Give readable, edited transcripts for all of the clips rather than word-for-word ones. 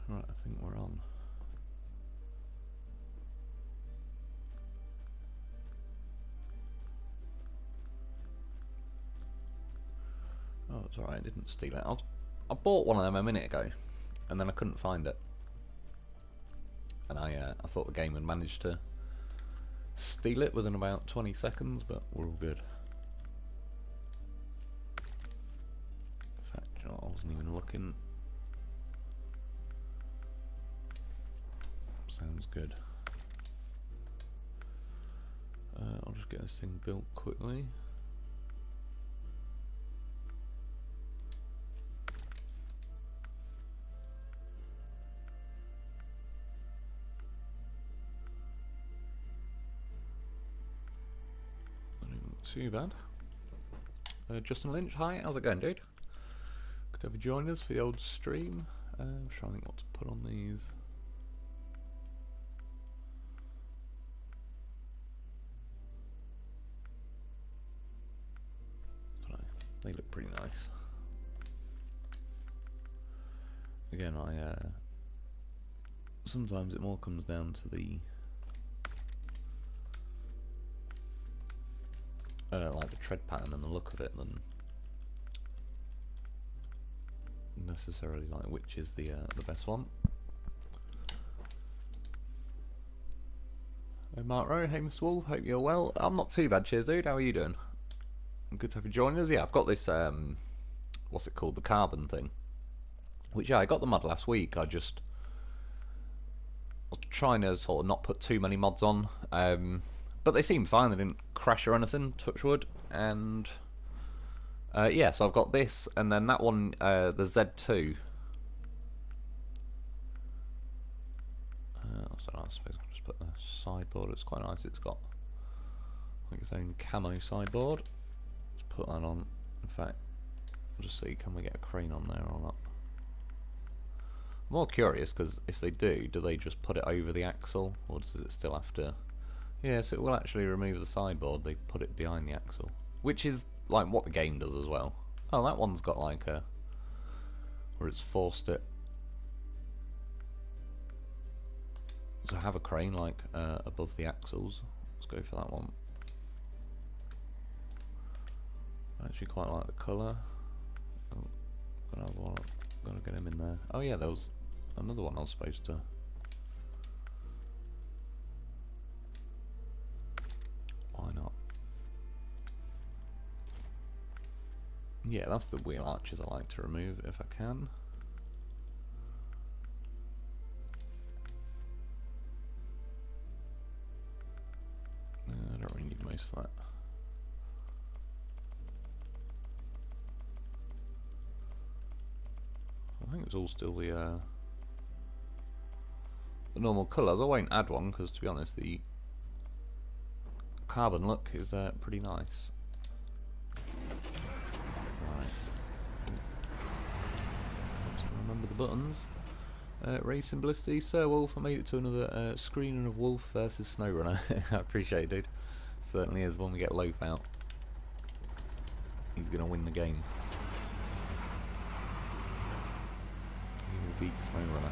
Right, I think we're on. Oh, it's alright, I didn't steal it. I bought one of them a minute ago, and then I couldn't find it. And I thought the game had managed to steal it within about 20 seconds, but we're all good. In fact, you know, I wasn't even looking. Sounds good. I'll just get this thing built quickly. Too bad. Justin Lynch, hi, how's it going, dude? Good to have you join us for the old stream. I'm trying to think what to put on these. I don't know, they look pretty nice. Again, sometimes it more comes down to the like the tread pattern and the look of it than necessarily like which is the best one. Hey Mark Rowe, hey Mr. Wolf, hope you're well. I'm not too bad, cheers dude, how are you doing? Good to have you join us. Yeah, I've got this what's it called, the carbon thing, which yeah, I got the mod last week. I was trying to sort of not put too many mods on, but they seemed fine, they didn't crash or anything, touch wood. And yeah, so I've got this, and then that one, the Z2. So I suppose I'll just put the sideboard. It's quite nice. It's got like its own camo sideboard. Let's put that on. In fact, we'll just see, can we get a crane on there or not? I'm more curious because if they do they just put it over the axle, or does it still have to? Yes, it will actually remove the sideboard. They put it behind the axle, which is like what the game does as well. Oh, that one's got like a, where it's forced it to have a crane like above the axles. Let's go for that one. I actually quite like the colour. Oh, gotta get him in there. Oh yeah, there was another one I was supposed to. Why not? Yeah, that's the wheel arches I like to remove if I can. I don't really need most of that. I think it's all still the normal colours. I won't add one because, to be honest, the carbon look is pretty nice. Right. Remember the buttons. Ray Simplicity, Sir Wolf, I made it to another screening of Wolf versus SnowRunner. I appreciate it, dude. Certainly is when we get Loaf out. He's gonna win the game. He will beat SnowRunner.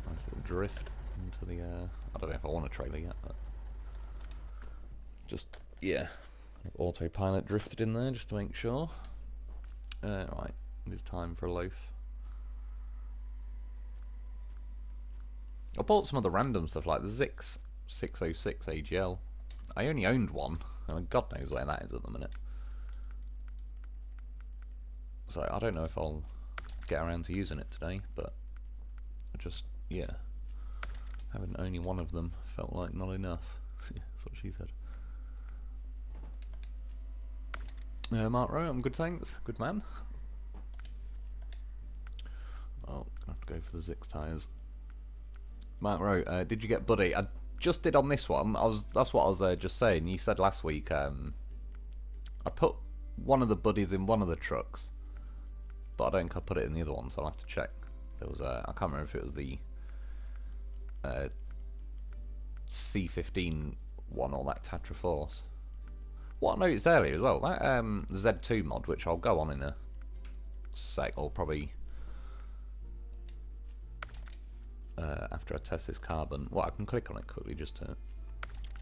Nice little drift into the I don't know if I want a trailer yet, but just yeah, autopilot drifted in there just to make sure. Right, it's time for a Loaf. I bought some of the random stuff like the Zix 606 AGL. I only owned one, and God knows where that is at the minute. So I don't know if I'll get around to using it today, but I just, yeah, having only one of them felt like not enough. That's what she said. Mark Rowe, I'm good, thanks. Good man. Oh, gonna have to go for the Zix tyres. Mark Rowe, did you get Buddy? I just did on this one. That's what I was just saying. You said last week I put one of the buddies in one of the trucks, but I don't think I put it in the other one, so I'll have to check. There was I can't remember if it was the C15 one or that Tatra Force. What I noticed earlier as well, that Z2 mod, which I'll go on in a sec, or probably after I test this carbon. Well, I can click on it quickly just to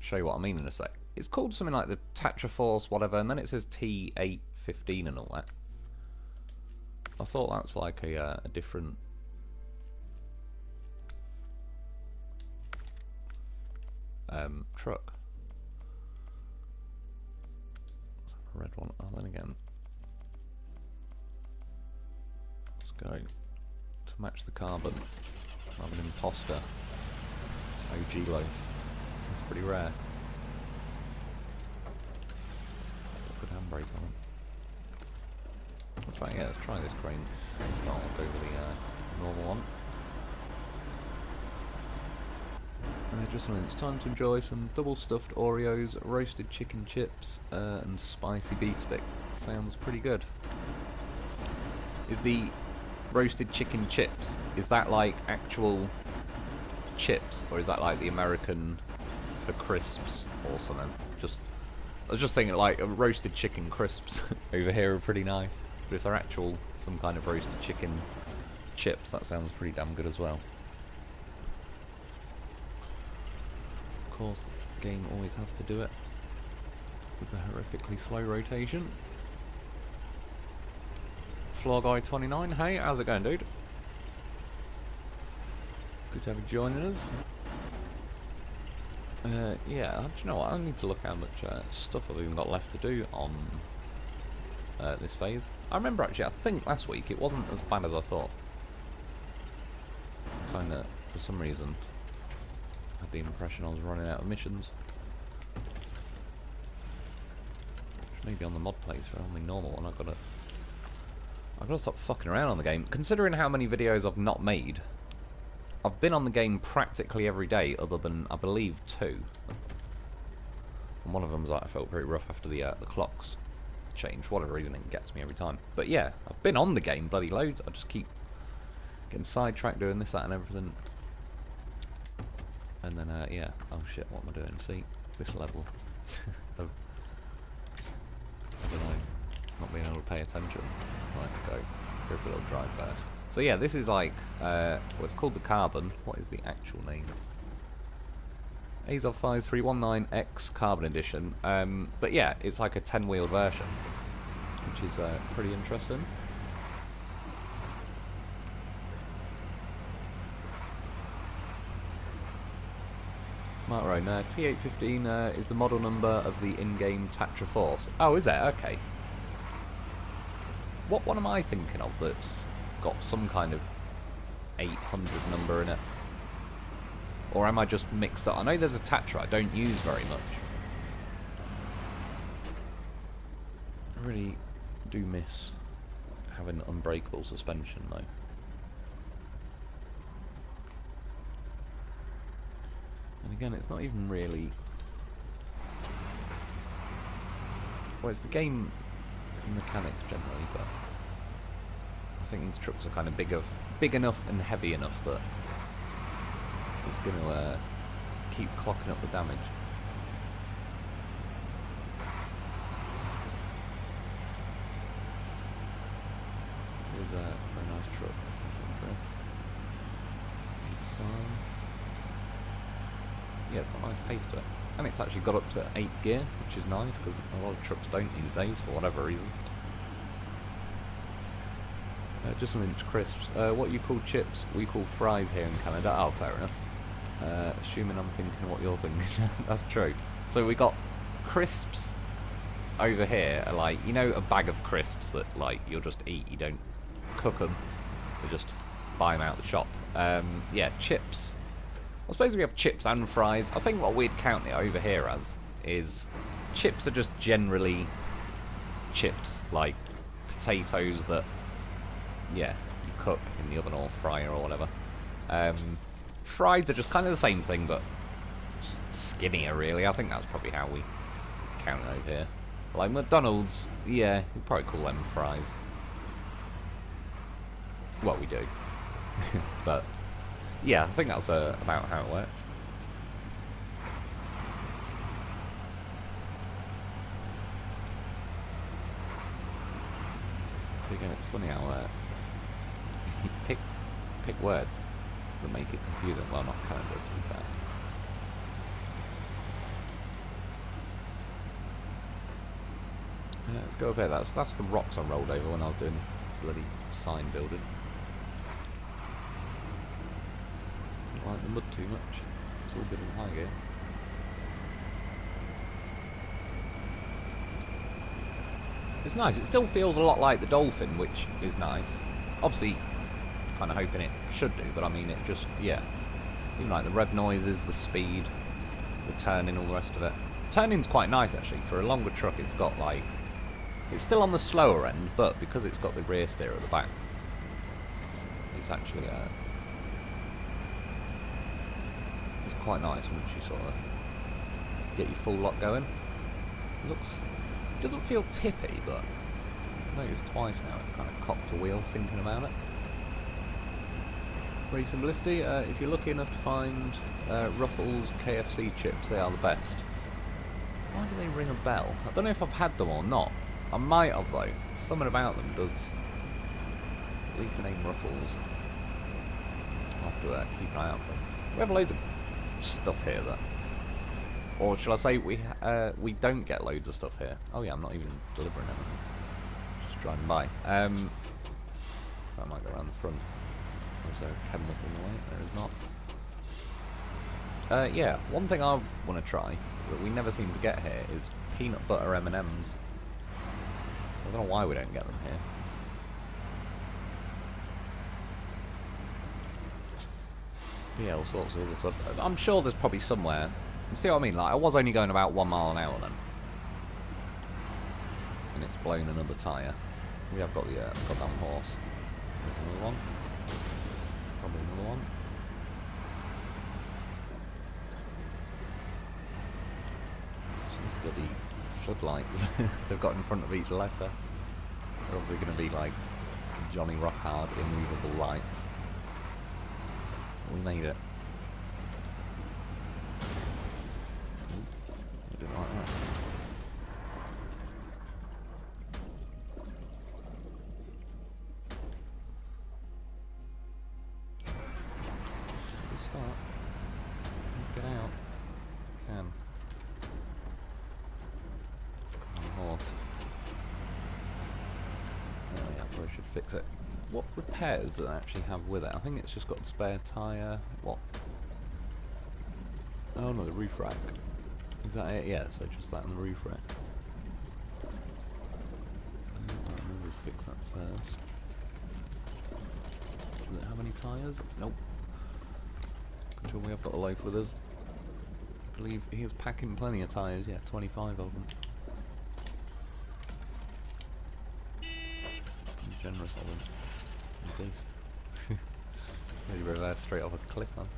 show you what I mean in a sec. It's called something like the Tetraforce whatever, and then it says T815 and all that. I thought that's like a different truck. A red one. Oh, then again, let's go to match the carbon. I have an imposter OG loaf. It's pretty rare. Good handbrake on it. In fact, yeah, let's try this crane. I'll go with the normal one. Just something. It's time to enjoy some double stuffed Oreos, roasted chicken chips, and spicy beef stick. Sounds pretty good. Is the roasted chicken chips, is that like actual chips, or is that like the American for crisps or something? I was just thinking like roasted chicken crisps over here are pretty nice, but if they're actual some kind of roasted chicken chips, that sounds pretty damn good as well. Of course, the game always has to do it with the horrifically slow rotation. Floor Guy 29, hey, how's it going, dude? Good to have you joining us. Yeah, do you know what? I need to look how much stuff I've even got left to do on this phase. I remember actually, I think last week it wasn't as bad as I thought. I kind of, for some reason, had the impression I was running out of missions. Which maybe on the mod playthrough, on the normal one, I've got to stop fucking around on the game. Considering how many videos I've not made, I've been on the game practically every day, other than, I believe, 2. And one of them was like, I felt pretty rough after the clocks changed. For whatever reason, it gets me every time. But yeah, I've been on the game bloody loads. I just keep getting sidetracked doing this, that, and everything. And then, yeah. Oh shit, what am I doing? See, this level of, I don't know, not being able to pay attention. Right, go for a little drive first. So yeah, this is like, well, it's called the Carbon. What is the actual name? Azov 5319X Carbon Edition. But yeah, it's like a 10-wheeled version, which is pretty interesting. Mark Roan, T815 is the model number of the in-game Tetraforce. Oh, is it? Okay. What one am I thinking of that's got some kind of 800 number in it? Or am I just mixed up? I know there's a Tatra I don't use very much. I really do miss having unbreakable suspension though. And again, it's not even really... Well, it's the game mechanics generally, but I think these trucks are kind of big enough and heavy enough that it's going to keep clocking up the damage. Here's a very nice truck. Yeah, it's got a nice pace to it. And it's actually got up to 8 gear, which is nice, because a lot of trucks don't these days, for whatever reason. Just some inch crisps. What you call chips, we call fries here in Canada. Oh, fair enough. Assuming I'm thinking what you're thinking. That's true. So we got crisps over here, are like, you know, a bag of crisps that, like, you'll just eat. You don't cook them. You just buy them out the shop. Yeah, chips. I suppose we have chips and fries. I think what we'd count it over here as is chips are just generally chips, like potatoes that, yeah, you cook in the oven or fryer or whatever. Fries are just kind of the same thing, but skinnier, really. I think that's probably how we count it over here. Like McDonald's, yeah, we'd probably call them fries. Well, we do. But yeah, I think that's about how it works. So again, it's funny how you pick words that make it confusing. Well, not calendar, to be fair. Yeah, let's go up here. That's the rocks I rolled over when I was doing bloody sign building. Just don't like the mud too much. It's all good in high gear. It's nice. It still feels a lot like the Dolphin, which is nice. Obviously, kind of hoping it should do, but I mean, it just, yeah. Even like the rev noises, the speed, the turning, all the rest of it. Turning's quite nice, actually. For a longer truck, it's got like... It's still on the slower end, but because it's got the rear steer at the back, it's actually... it's quite nice once you sort of get your full lot going. It looks... doesn't feel tippy, but I've noticed twice now it's kind of cocked a wheel thinking about it. Very simplicity. If you're lucky enough to find Ruffles KFC chips, they are the best. Why do they ring a bell? I don't know if I've had them or not. I might have though. Something about them does. At least the name Ruffles. I'll have to keep an eye out for them. We have loads of stuff here that... Or shall I say we don't get loads of stuff here. Oh yeah, I'm not even delivering anything. Just driving by. I might go around the front. Is there a chemist in the way? There is not. Yeah, one thing I want to try that we never seem to get here is peanut butter M&Ms. I don't know why we don't get them here. But yeah, all sorts of other stuff. I'm sure there's probably somewhere. You see what I mean? Like, I was only going about 1 mile an hour then. And it's blown another tyre. We have got the goddamn horse. There's another one. Probably another one. Some bloody floodlights they've got in front of each letter. They're obviously going to be like Johnny Rockhard immovable lights. We made it. I didn't like that. Good start. Get out. Can. Horse. Oh yeah, probably should fix it. What repairs does it actually have with it? I think it's just got a spare tyre. What? Oh no, the roof rack. Is that it? Yeah, so just that and the roof rack. We'll fix that first. Does it have any tyres? Nope. I'm sure we have got a loaf with us. I believe he is packing plenty of tyres, yeah, 25 of them. I'm generous of them. At least. Maybe reverse straight off a cliff, man.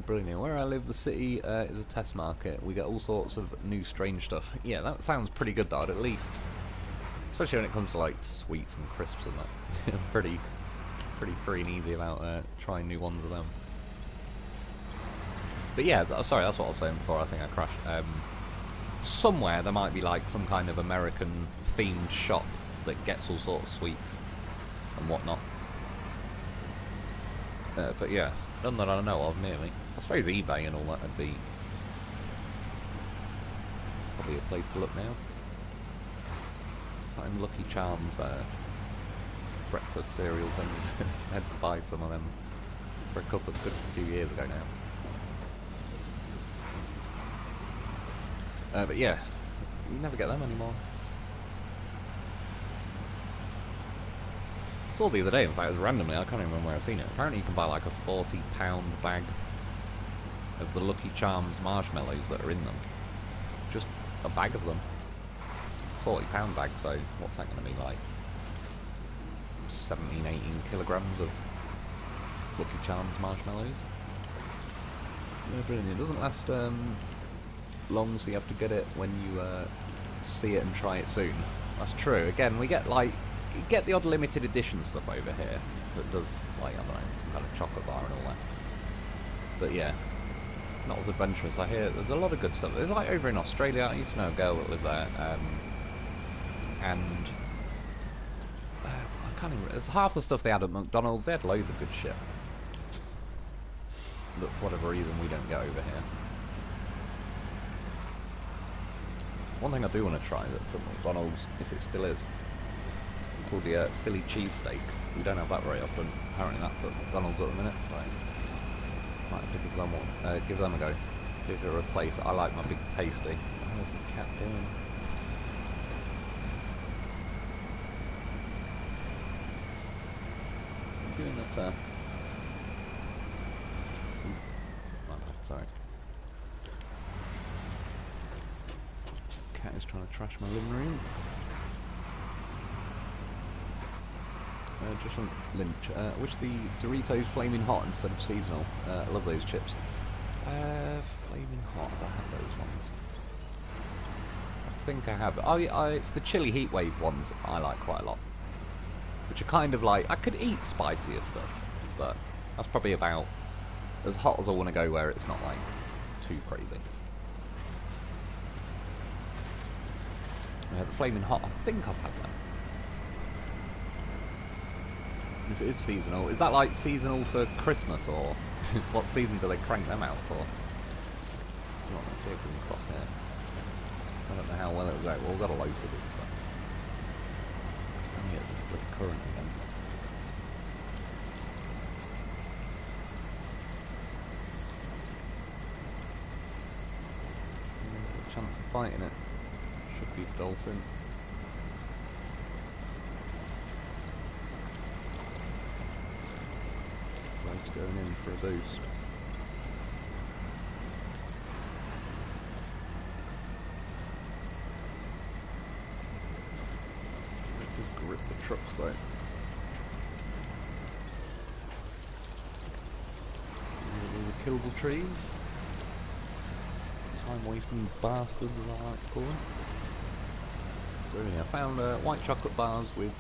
Brilliant. Where I live, the city is a test market. We get all sorts of new strange stuff. Yeah, that sounds pretty good though, at least. Especially when it comes to like sweets and crisps and that. pretty free and easy about trying new ones of them. But yeah, sorry, that's what I was saying before I think I crashed. Somewhere there might be like some kind of American themed shop that gets all sorts of sweets and whatnot. But yeah, none that I know of, nearly. I suppose eBay and all that would be probably a place to look now. Find Lucky Charms breakfast cereal things. I had to buy some of them for a good few years ago now. But yeah, you never get them anymore. I saw the other day, in fact, it was randomly, I can't even remember where I've seen it. Apparently you can buy like a 40-pound bag of the Lucky Charms marshmallows that are in them. Just a bag of them. 40-pound bag, so what's that going to be like? 17, 18 kilograms of Lucky Charms marshmallows. Yeah, brilliant. It doesn't last long, so you have to get it when you see it and try it soon. That's true. Again, we get like... You get the odd limited edition stuff over here that does, like, I don't know, some kind of chocolate bar and all that. But yeah, not as adventurous. I hear there's a lot of good stuff. There's like over in Australia, I used to know a girl that lived there. and I can't even. It's half the stuff they had at McDonald's. They had loads of good shit that for whatever reason we don't get over here. One thing I do want to try that's at McDonald's, if it still is, called the Philly cheesesteak. We don't have that very often. Apparently that's at McDonald's at the minute, so might have to give them a go. See if it'll replace it. I like my big tasty. What is my cat doing? I'm doing that. Oh, no, sorry. Cat is trying to trash my living room. Just on Lynch. Which the Doritos Flaming Hot instead of seasonal? I love those chips. Flaming Hot. Have I had those ones? I think I have. Oh yeah, it's the chili heatwave ones I like quite a lot. Which are kind of like, I could eat spicier stuff, but that's probably about as hot as I want to go where it's not like too crazy. The Flaming Hot, I think I've had them. If it is seasonal, is that like seasonal for Christmas, or what season do they crank them out for? Let's see if we can cross here. I don't know how well it'll go. Well, we've got a load for this stuff. And yeah, there's a bloody current again. There's a chance of fighting it. Should be the dolphin. Going in for a boost. Just grip the trucks though. The killable trees. Time wasting bastards as I like to call them. So yeah, I found white chocolate bars with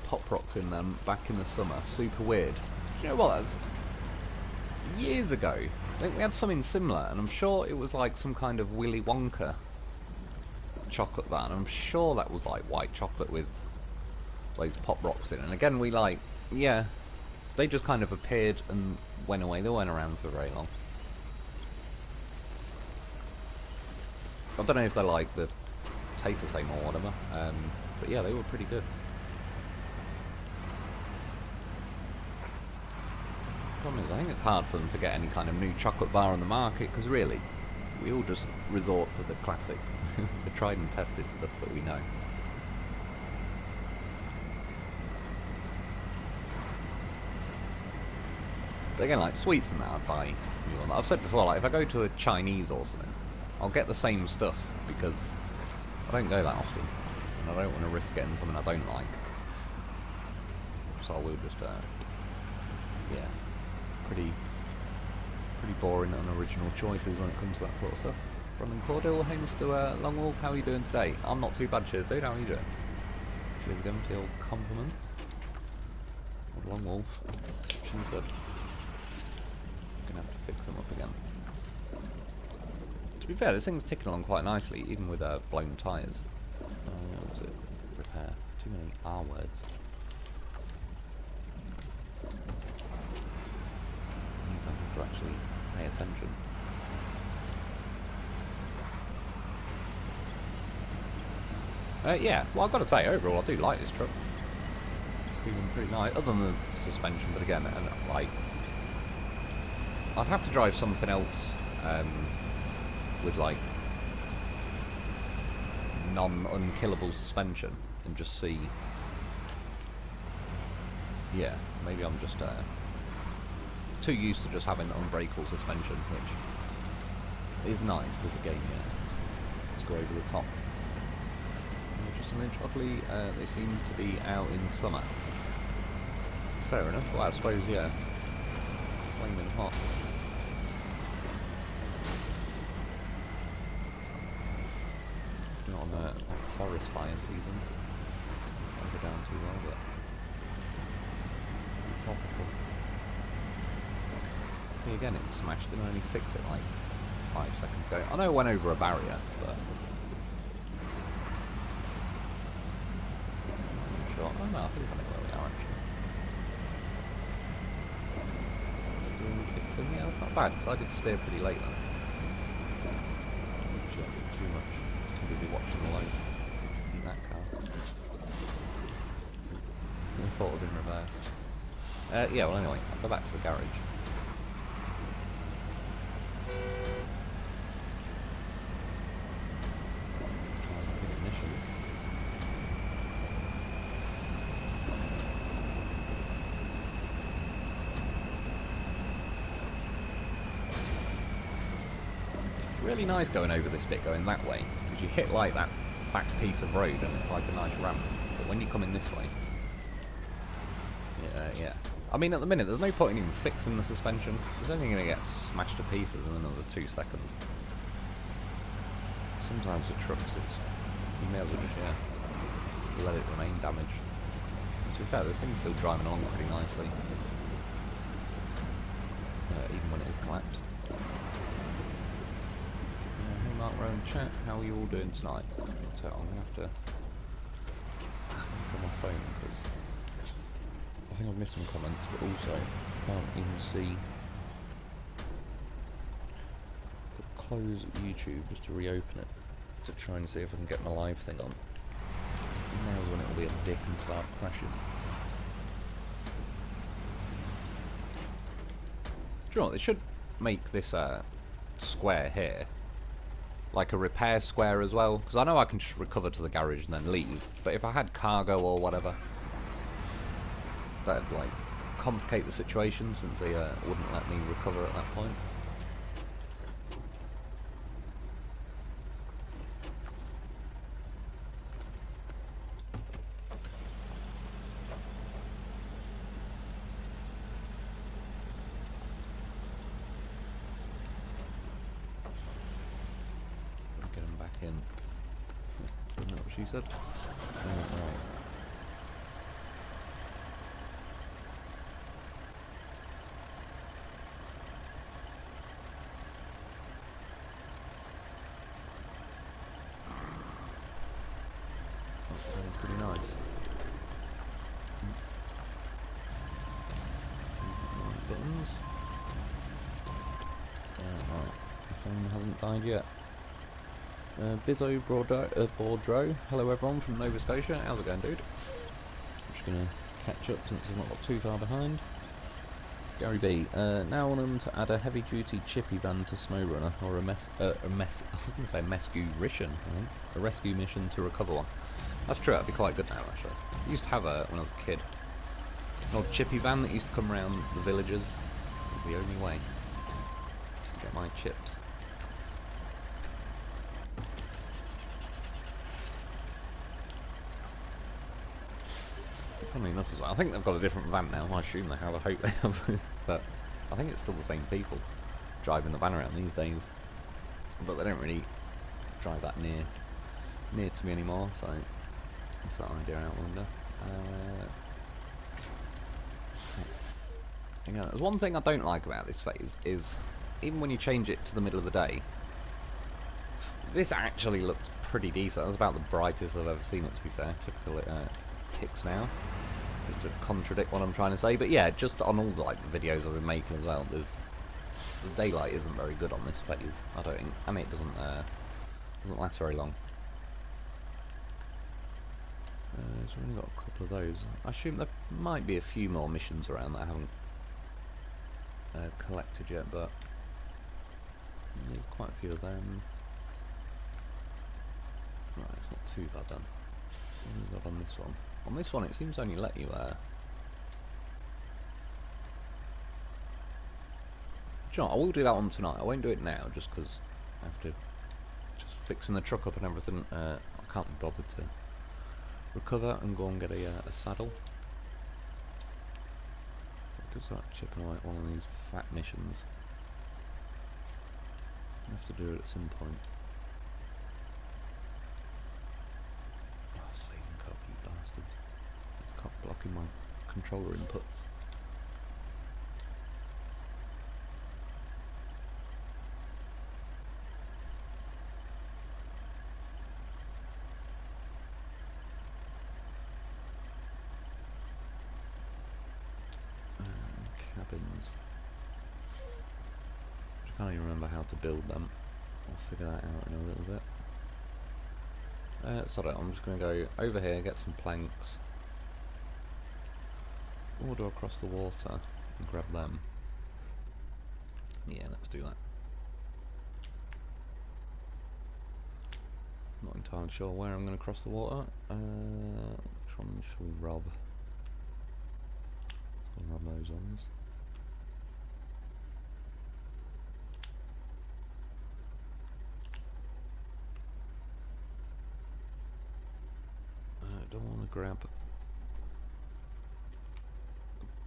Pop Rocks in them back in the summer. Super weird. You know what? That's years ago. I think we had something similar, and I'm sure it was like some kind of Willy Wonka chocolate bar, and I'm sure that was like white chocolate with those Pop Rocks in. And again, we like, yeah, they just kind of appeared and went away. They weren't around for very long. I don't know if they like the taste the same or whatever, but yeah, they were pretty good. Problem is, I think it's hard for them to get any kind of new chocolate bar on the market, because really, we all just resort to the classics, the tried and tested stuff that we know. But again, like sweets and that, I'd buy new one. I've said before, like if I go to a Chinese or something, I'll get the same stuff because I don't go that often, and I don't want to risk getting something I don't like. So I will just, yeah. Pretty boring and original choices when it comes to that sort of stuff. Brandon Cordell, hey Mr. Lone Wolf, how are you doing today? I'm not too bad, cheers dude, how are you doing? Cheers again for the old compliment. Old Lone Wolf, she's good. Gonna have to fix them up again. To be fair, this thing's ticking along quite nicely, even with blown tyres. What was it? Repair. Too many R words. To actually pay attention. Yeah, well I've got to say, overall I do like this truck. It's feeling pretty nice, other than the suspension, but again, and like, I'd have to drive something else with like non-unkillable suspension and just see. Yeah, maybe I'm just too used to just having unbreakable suspension, which is nice with the game, yeah. Let's go over the top. Just an inch oddly, they seem to be out in summer. Fair enough, well I suppose, yeah. Flaming hot. Not on the forest fire season. Don't go down too well, but topical. See, again, it's smashed and I only fixed it like 5 seconds ago. I know it went over a barrier, but Oh no, I think I know where we are actually. Still in the kicks in. Yeah, that's not bad, because I did steer pretty late then. Actually, I did too much. Too busy watching the load in that car. I thought it was in reverse. Yeah, well anyway, I'll go back to the garage. Really nice going over this bit going that way, because you hit like that back piece of road and it's like a nice ramp, but when you come in this way, yeah. I mean, at the minute there's no point in even fixing the suspension. It's only going to get smashed to pieces in another 2 seconds. Sometimes with trucks you may as well just let it remain damaged. To be fair, this thing's still driving along pretty nicely, even when it is collapsed. Mark Rowan chat, how are you all doing tonight? I'm going to have to look on my phone because I think I've missed some comments, but also can't even see. Close YouTube just to reopen it to try and see if I can get my live thing on. Now's when it will be a dick and start crashing. Do you know what? They should make this square here like a repair square as well, because I know I can just recover to the garage and then leave, but if I had cargo or whatever, that'd like complicate the situation since they wouldn't let me recover at that point. Get them back in. Isn't that what she said? Right. That sounds pretty nice. Buttons. Right. The phone hasn't died yet. Bizzo Bordeaux, hello everyone from Nova Scotia, how's it going, dude? I'm just gonna catch up since I've not got too far behind. Gary B, now on them to add a heavy duty chippy van to SnowRunner, or I was gonna say a rescue mission to recover one. That's true, that'd be quite good now actually. I used to have when I was a kid, an old chippy van that used to come around the villages. It was the only way to get my chips. Funnily enough as well, I think they've got a different van now. I assume they have, I hope they have. But I think it's still the same people driving the van around these days. But they don't really drive that near to me anymore, so that's that idea out the window. Again, there's one thing I don't like about this phase is, even when you change it to the middle of the day, this actually looks pretty decent. That's about the brightest I've ever seen it, to be fair. Typical kicks now. To contradict what I'm trying to say, but yeah, just on all the videos I've been making as well, the daylight isn't very good on this phase, I don't think, and it doesn't last very long. So we've only got a couple of those. I assume there might be a few more missions around that I haven't collected yet, but there's quite a few of them. Right, it's not too bad then. What have we got on this one? On this one, it seems to only let you, do you know what, I will do that one tonight. I won't do it now, just because I have to, just fixing the truck up and everything, I can't be bothered to recover and go and get a saddle. Because that chipping away at one of these fat missions. I have to do it at some point. Bastards. It's blocking my controller inputs. can't even remember how to build them. I'll figure that out in a little bit. Sod it, I'm just going to go over here, get some planks, order across the water, and grab them. Yeah, let's do that. Not entirely sure where I'm going to cross the water. Which one should we rob? We'll rob those ones. I don't want to grab...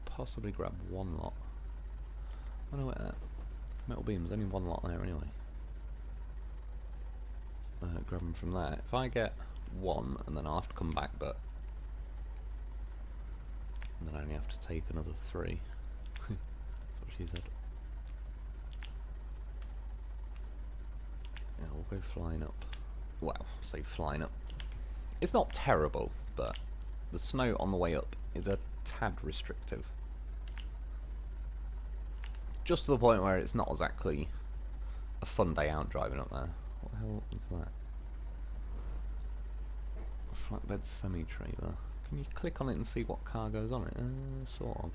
possibly grab one lot. Oh no, wait, that metal beam's only one lot there anyway. Grab them from there. If I get one, and then I'll have to come back, but... and then I only have to take another 3. That's what she said. Yeah, we'll go flying up. Well, say flying up. It's not terrible, but the snow on the way up is a tad restrictive. Just to the point where it's not exactly a fun day out driving up there. What the hell is that? A flatbed semi-trailer. Can you click on it and see what car goes on it? Sort of.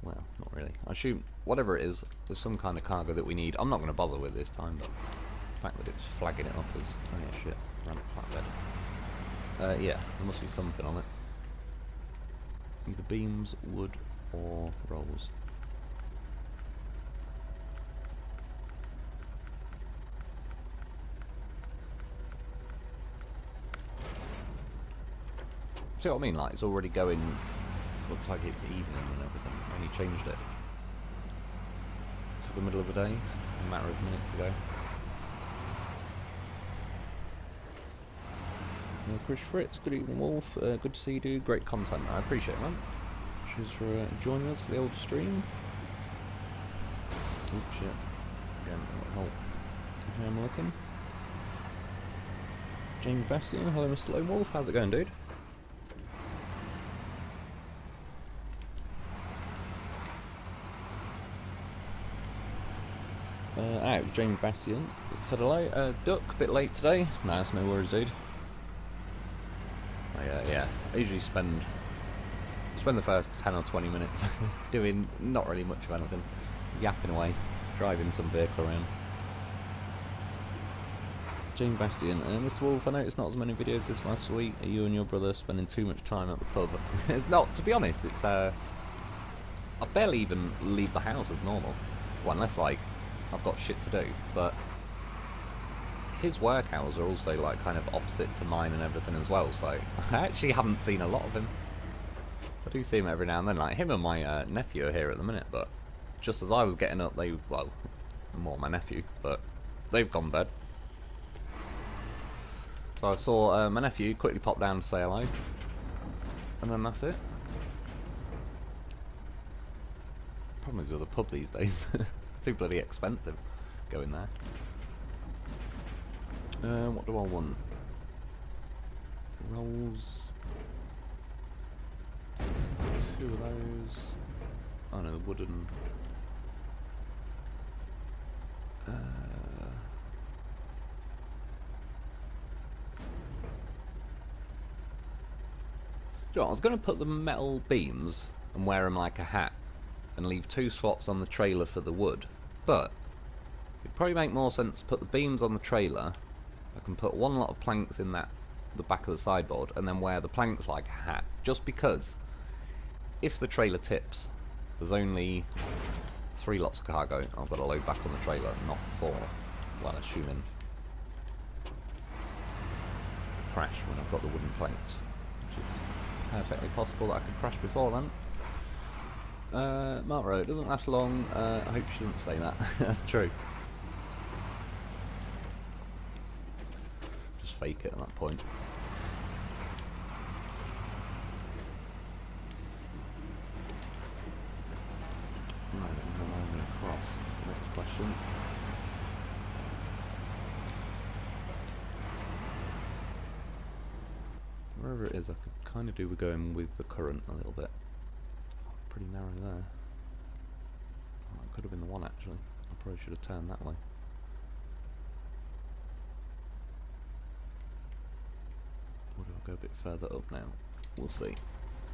Well, not really. I assume whatever it is, there's some kind of cargo that we need. I'm not going to bother with this time, but the fact that it's flagging it up as, oh yeah, shit, ramp flatbed. Yeah, there must be something on it. Either beams, wood, or rolls. See what I mean? Like, it's already going, looks like it's evening and everything. I only changed it to the middle of the day, a matter of minutes ago. Chris Fritz, good evening Wolf, good to see you, dude. Great content, I appreciate it, man. Cheers for joining us for the old stream. Oh shit, again, what the hell am I looking? Jamie Bastian, hello Mr. Lone Wolf, how's it going, dude? Jamie Bastian said hello. Duck, a bit late today. Nah, it's no worries, dude. Yeah, I usually spend the first 10 or 20 minutes doing not really much of anything, yapping away, driving some vehicle around. Jamie Bastian, Mr. Wolf, I noticed not as many videos this last week. Are you and your brother spending too much time at the pub? It's not, to be honest. It's I barely even leave the house as normal. Well, unless like I've got shit to do, but his work hours are also like kind of opposite to mine and everything as well, so I actually haven't seen a lot of him. I do see him every now and then, like him and my nephew are here at the minute, but just as I was getting up, well, more my nephew, but they've gone to bed. So I saw my nephew quickly pop down to say hello, and then that's it. Problem is with a pub these days. Too bloody expensive going there. What do I want? Rolls. 2 of those. Oh no, wooden. You know, I was going to put the metal beams and wear them like a hat and leave 2 slots on the trailer for the wood, but it'd probably make more sense to put the beams on the trailer. I can put 1 lot of planks in the back of the sideboard and then wear the planks like a hat, just because if the trailer tips, there's only 3 lots of cargo I've got to load back on the trailer, not 4. Well, assuming crash when I've got the wooden planks, which is perfectly possible that I could crash before then. Mark Rowe, it doesn't last long. I hope you shouldn't say that. That's true. Just fake it at that point. Right, how am I going to cross? That's the next question. Wherever it is, I could kind of do with going with the current a little bit. Pretty narrow there. Oh, it could have been the one actually. Probably should have turned that way. Or do I go a bit further up now? We'll see.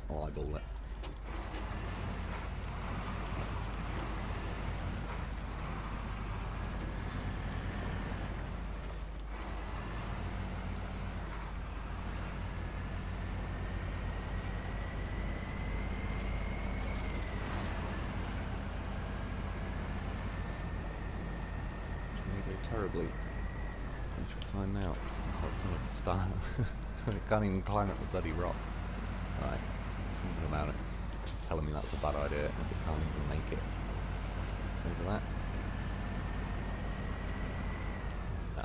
I'll eyeball it. Terribly. I should find out. I can't even climb up the bloody rock. Right, something about it. It's telling me that's a bad idea if it can't even make it over that.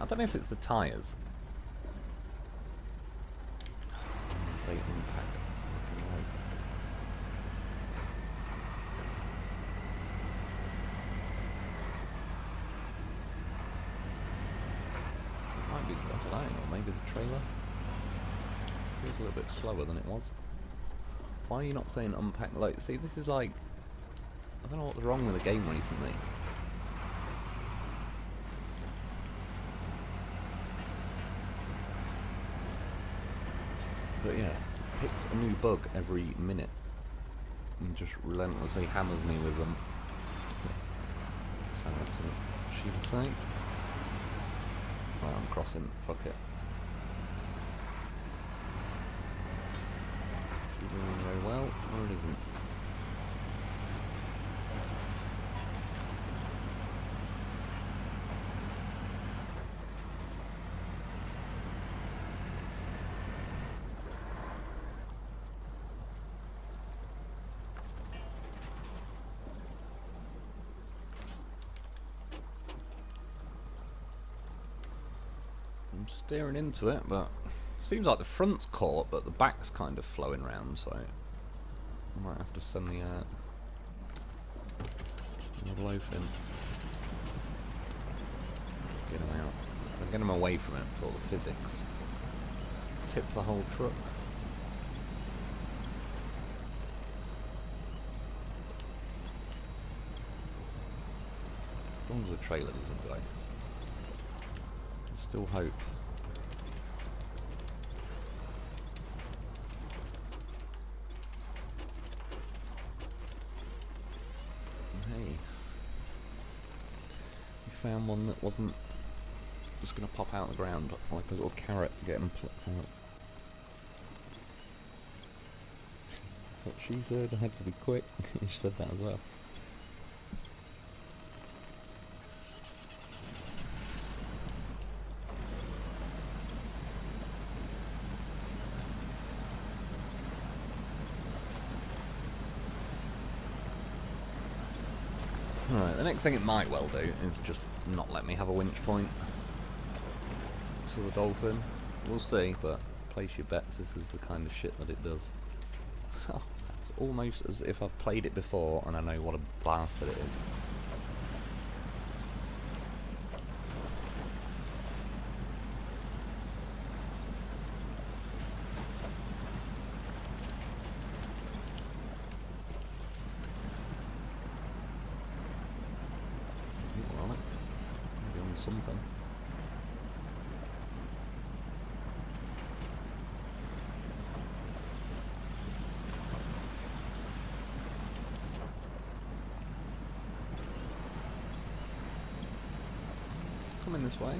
I don't know if it's the tyres. Say impact. I don't know, or maybe the trailer feels a little bit slower than it was. Why are you not saying unpack load? See, this is like, I don't know what's wrong with the game recently. But yeah, it picks a new bug every minute and just relentlessly hammers me with them. Sound like something she would say. Right, I'm crossing, fuck it. Is it doing very well, or it isn't? I'm steering into it, but it seems like the front's caught, but the back's kind of flowing round, so I might have to send the loaf in. Get him out. I'll get him away from it for all the physics. Tip the whole truck. As long as the trailer doesn't go. There's still hope. Hey. We found one that wasn't just going to pop out of the ground like a little carrot getting plucked out. What she said, I had to be quick. She said that as well. Alright, the next thing it might well do is just not let me have a winch point to the dolphin. We'll see, but place your bets this is the kind of shit that it does. It's almost as if I've played it before and I know what a bastard it is. Something. It's coming this way.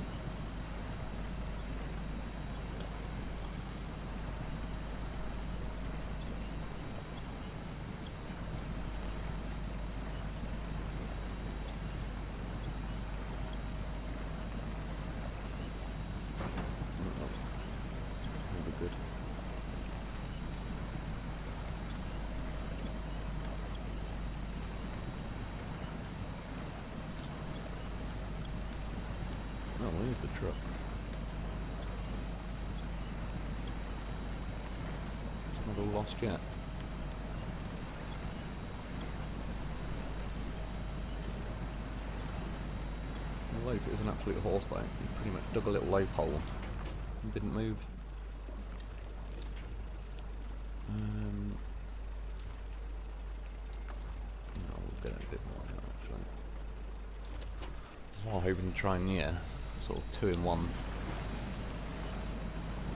Oh, there's the truck. It's not all lost yet. The loaf is an absolute horse though. He pretty much dug a little loaf hole and didn't move. No, we'll get a bit more now actually. well, hoping to try and, yeah, sort of 2-in-1.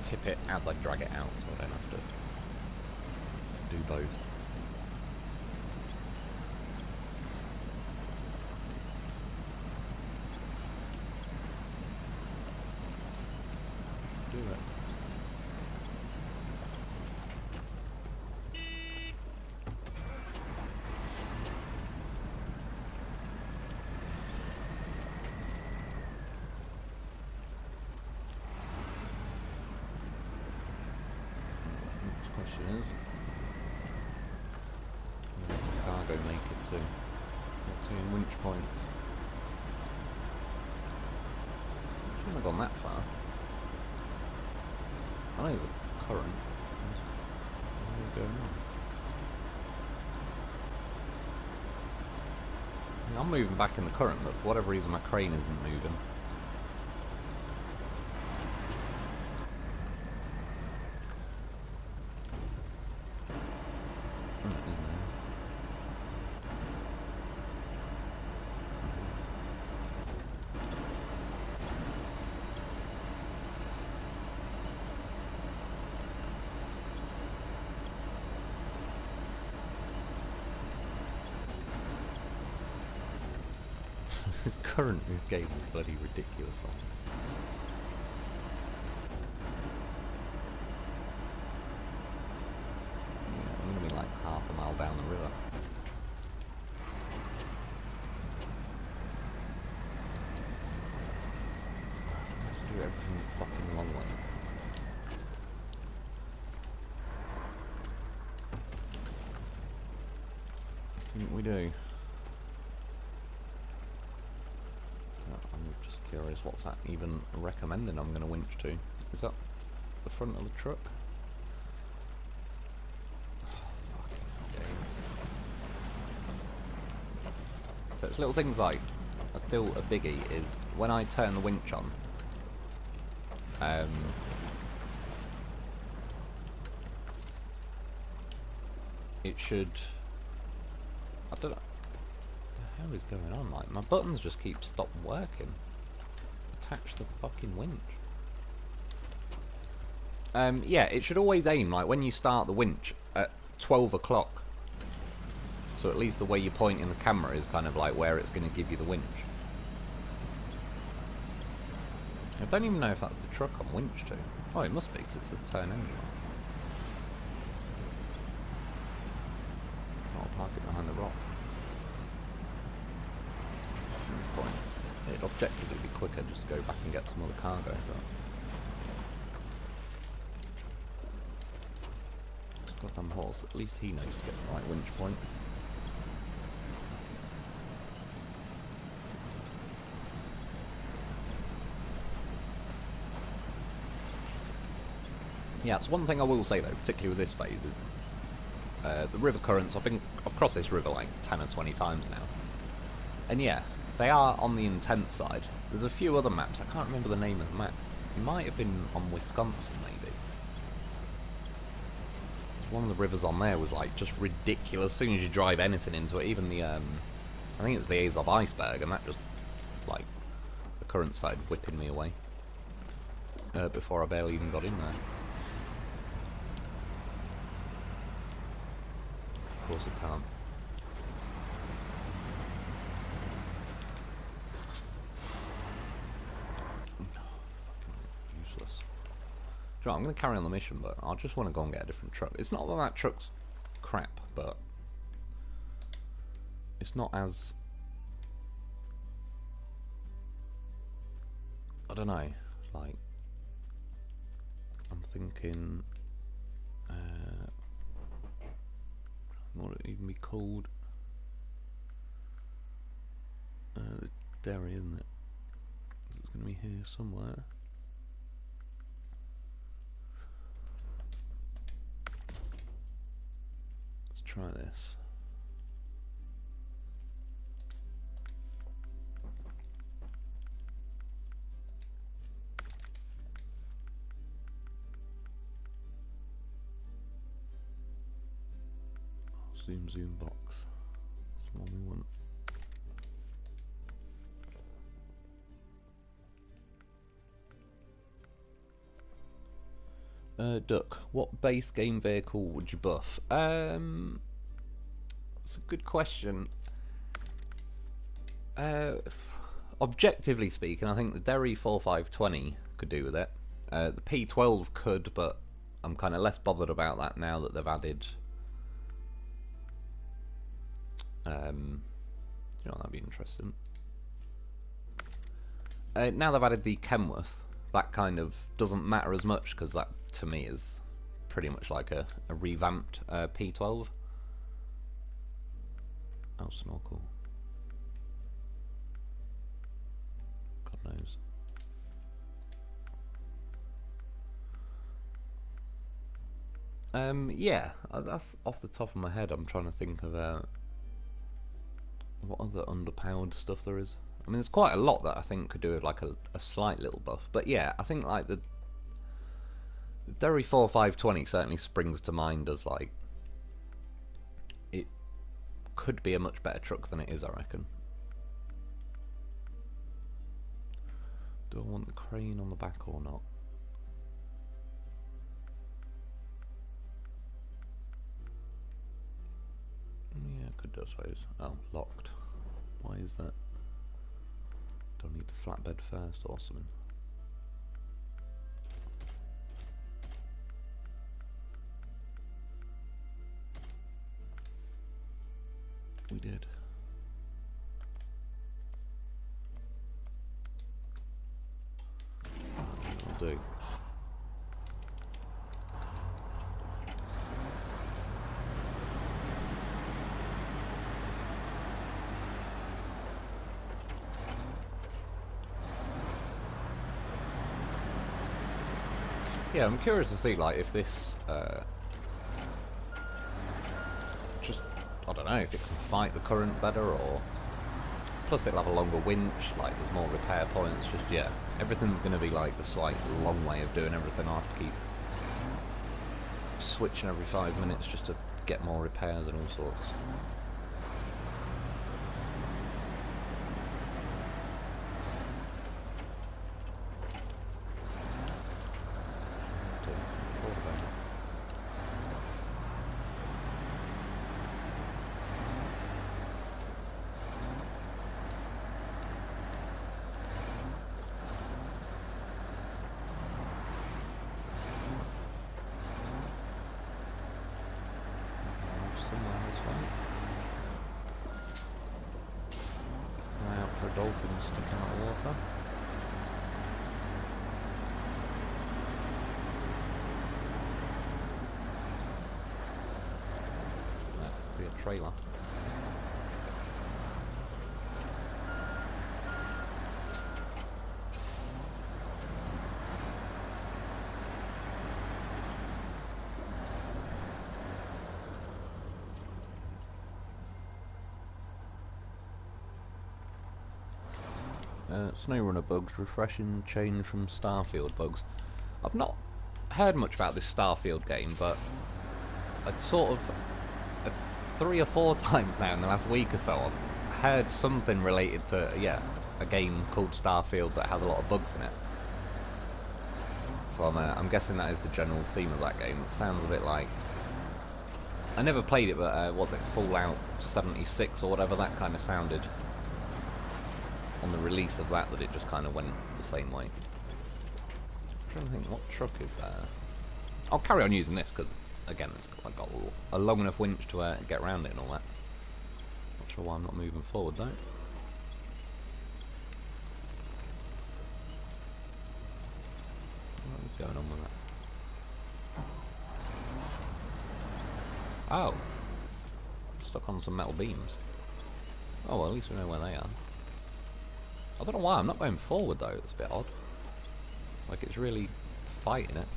Tip it as I drag it out, so I don't have to do both. Do it. Next question is, where does the cargo make it to? 14 winch points. Shouldn't have gone that far. I know there's a current. What's going on? I'm moving back in the current, but for whatever reason my crane isn't moving. This current in this game is bloody ridiculous. Yeah, I'm gonna be like half a mile down the river. Let's do everything the fucking long way. I think we do. I'm just curious what's that even recommending I'm going to winch to. Is that the front of the truck? So it's little things like, still a biggie is when I turn the winch on, it should, I don't know, what the hell is going on? Like, my buttons just keep stop working. Attach the fucking winch. Yeah, it should always aim, like, when you start the winch at 12 o'clock. So at least the way you're pointing the camera is kind of like where it's going to give you the winch. I don't even know if that's the truck I'm winch to. Oh, it must be, because it says turn engine on. I'll park it behind the rock. At this point, it'd objectively be quicker just to go back and get some other cargo, but... this goddamn horse, at least he knows to get the right winch points. Yeah, it's one thing I will say though, particularly with this phase, is the river currents. I've crossed this river like 10 or 20 times now. And yeah, they are on the intense side. There's a few other maps, I can't remember the name of the map. It might have been on Wisconsin maybe. One of the rivers on there was like just ridiculous. As soon as you drive anything into it, even the, I think it was the Azov iceberg, and that just, like, the current started whipping me away. Before I barely even got in there. Of course it can't. Useless. Sure, I'm going to carry on the mission, but I just want to go and get a different truck. It's not that that truck's crap, but it's not as... I don't know, like... I'm thinking... what would it even be called? The dairy, isn't it? It's going to be here somewhere. Let's try this. Zoom box. That's the one we want. Duck, what base game vehicle would you buff? It's a good question. Objectively speaking, I think the Derry 4520 could do with it. The P12 could, but I'm kind of less bothered about that now that they've added. You know, that'd be interesting. Now they've added the Kenworth, that kind of doesn't matter as much because that to me is pretty much like a revamped P12. Oh, snorkel. God knows. Yeah, that's off the top of my head. I'm trying to think of what other underpowered stuff there is. I mean, there's quite a lot that I think could do with like a slight little buff. But yeah, I think like the Derry 4520 certainly springs to mind as like it could be a much better truck than it is, I reckon. Do I want the crane on the back or not? Yeah, I could do, I suppose. Oh, locked. Why is that? Do I need the flatbed first or something? We did. I'll do. Yeah, I'm curious to see like if this just, I don't know, if it can fight the current better, or plus it'll have a longer winch, like there's more repair points. Just yeah, everything's going to be like the slight long way of doing everything. I have to keep switching every 5 minutes just to get more repairs and all sorts. Dolphins sticking out of water. That could be a trailer. SnowRunner bugs, refreshing change from Starfield bugs. I've not heard much about this Starfield game, but I'd sort of 3 or 4 times now in the last week or so I've heard something related to, yeah, a game called Starfield that has a lot of bugs in it. So I'm guessing that is the general theme of that game. It sounds a bit like, I never played it, but was it Fallout 76 or whatever that kind of sounded on the release of that it just kind of went the same way. I'm trying to think, what truck is there? I'll carry on using this because, again, it's got a long enough winch to get around it and all that. Not sure why I'm not moving forward though. What is going on with that? Oh! Stuck on some metal beams. Oh well, at least we know where they are. I don't know why I'm not going forward though, it's a bit odd. Like it's really fighting it.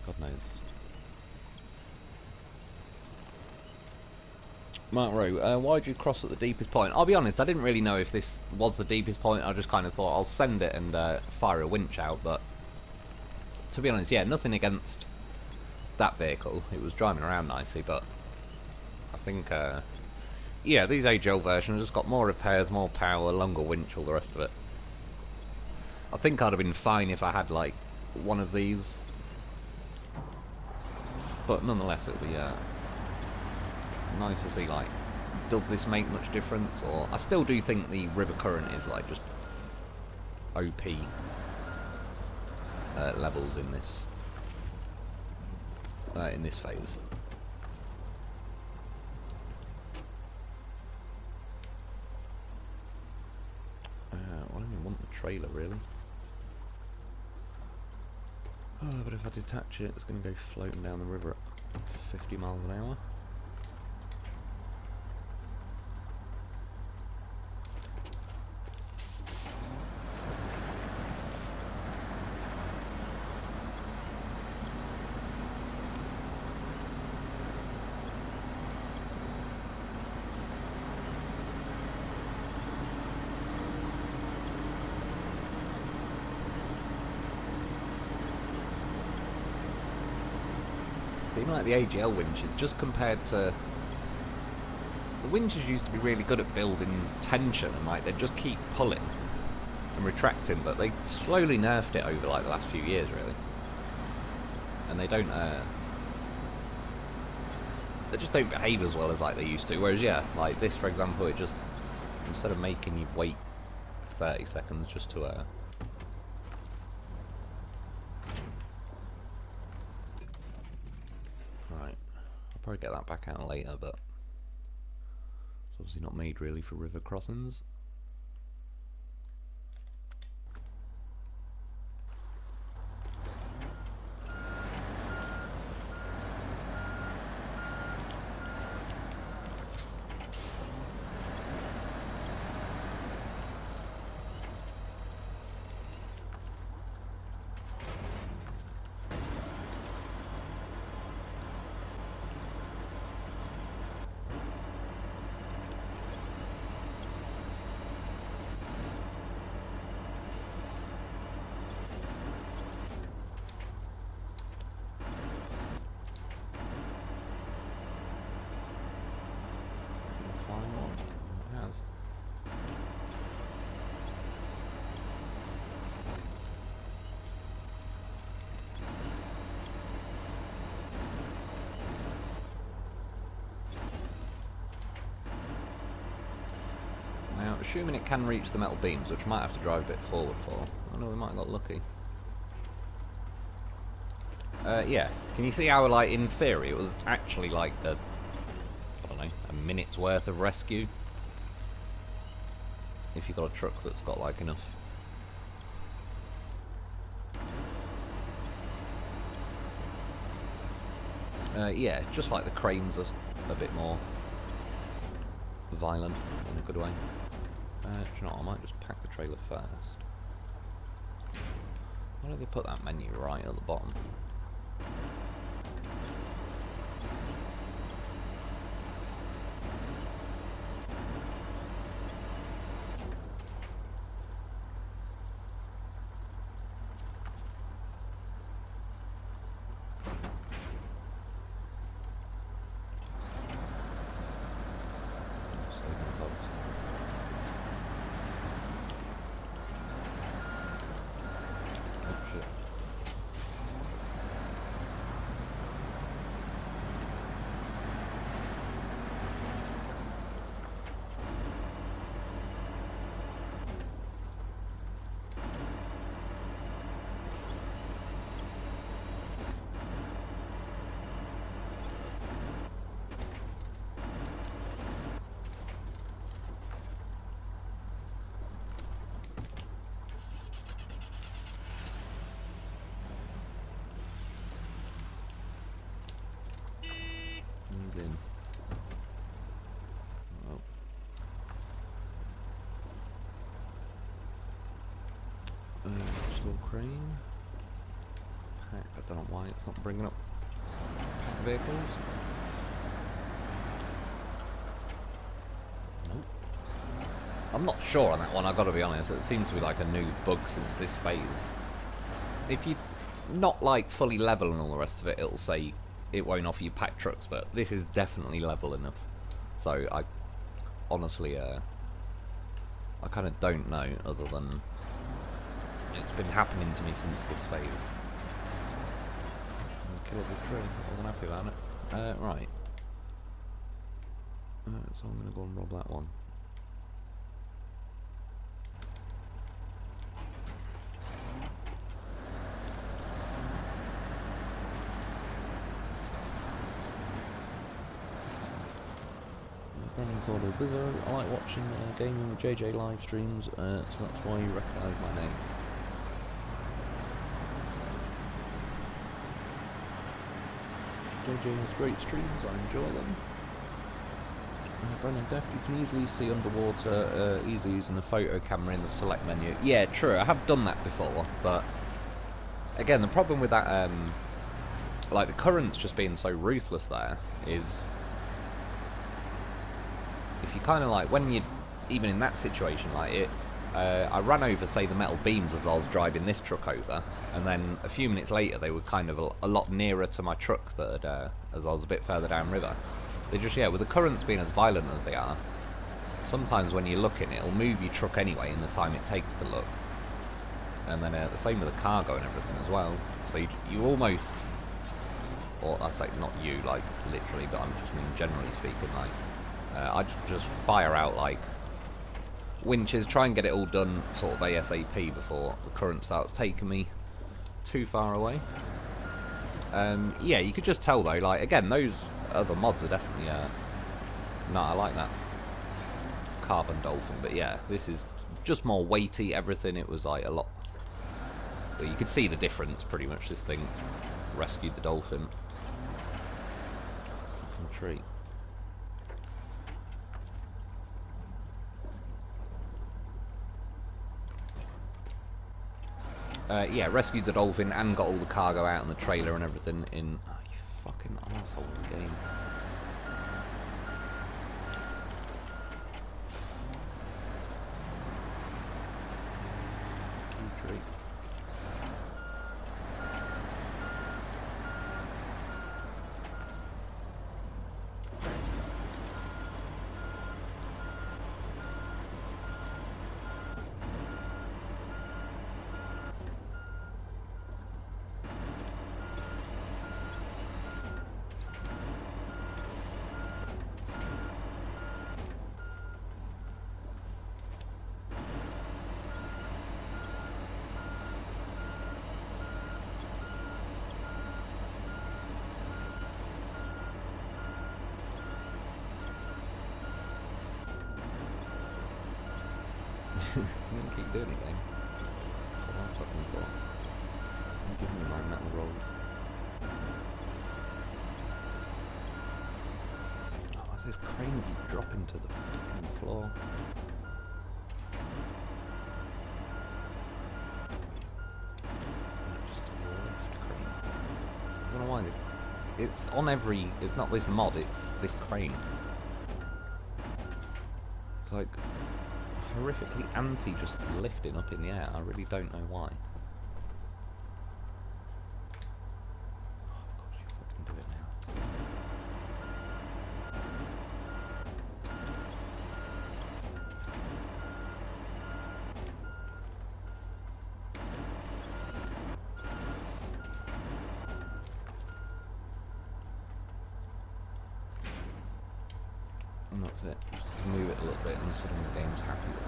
God knows. Mark Rowe, why did you cross at the deepest point? I'll be honest, I didn't really know if this was the deepest point. I just kind of thought I'll send it and fire a winch out, but to be honest, yeah, nothing against that vehicle. It was driving around nicely, but I think, yeah, these AGL versions just got more repairs, more power, longer winch, all the rest of it. I think I'd have been fine if I had like one of these, but nonetheless it'll be nice to see like, does this make much difference? Or I still do think the river current is like just OP levels in this phase. I don't even want the trailer really. Oh, but if I detach it, it's going to go floating down the river at 50 miles an hour. Even like the AGL winches, just compared to the winches, used to be really good at building tension, and like they'd just keep pulling and retracting, but they slowly nerfed it over like the last few years really, and they don't they just don't behave as well as like they used to. Whereas yeah, like this for example, it just, instead of making you wait 30 seconds just to probably get that back out later, but it's obviously not made really for river crossings. Assuming it can reach the metal beams, which might have to drive a bit forward for. I know we might have got lucky. Yeah. Can you see how, like, in theory, it was actually like I don't know, a minute's worth of rescue? If you've got a truck that's got, like, enough. Yeah, just like the cranes are a bit more violent in a good way. Do you know what, I might just pack the trailer first. Why don't they put that menu right at the bottom? In. Oh. Store crane. Pack. I don't know why it's not bringing up pack vehicles. Nope. I'm not sure on that one, I've got to be honest. It seems to be like a new bug since this phase. If you not like fully level and all the rest of it, it'll say it won't offer you packed trucks, but this is definitely level enough. So I honestly, I kind of don't know, other than it's been happening to me since this phase. Killable tree, I wasn't happy about it. Right. So I'm going to go and rob that one. Running called a Wizard. I like watching gaming with JJ live streams, so that's why you recognise my name. JJ has great streams, I enjoy them. Brennan Death, you can easily see underwater, easily using the photo camera in the select menu. Yeah, true, I have done that before, but again, the problem with that, like the currents just being so ruthless there, is if you kind of like, when you, even in that situation, like it, I ran over, say, the metal beams as I was driving this truck over, and then a few minutes later they were kind of a lot nearer to my truck that had, as I was a bit further downriver. They just, yeah, with the currents being as violent as they are, sometimes when you're looking, it'll move your truck anyway in the time it takes to look. And then the same with the cargo and everything as well. So you almost, or I say not you, like literally, but I'm just mean generally speaking, like I just fire out like winches, try and get it all done sort of ASAP before the current starts taking me too far away. Yeah, you could just tell though, like again, those other mods are definitely no, I like that carbon dolphin, but yeah, this is just more weighty. Everything, it was like a lot, but you could see the difference pretty much. This thing rescued the dolphin. Fucking treat. Yeah, rescued the dolphin and got all the cargo out and the trailer and everything in. Oh, you fucking asshole game. Treat. I'm gonna keep doing it, game. That's what I'm fucking for. I'm giving you my metal rolls. Oh, why's this crane keep dropping to the fucking floor? Just a lift crane. I don't know why this. It's on every. It's not this mod. It's this crane. It's like horrifically anti just lifting up in the air. I really don't know why. Oh, of course you fucking do it now. And that's it. Just to move it a little bit and suddenly the game's happy with it.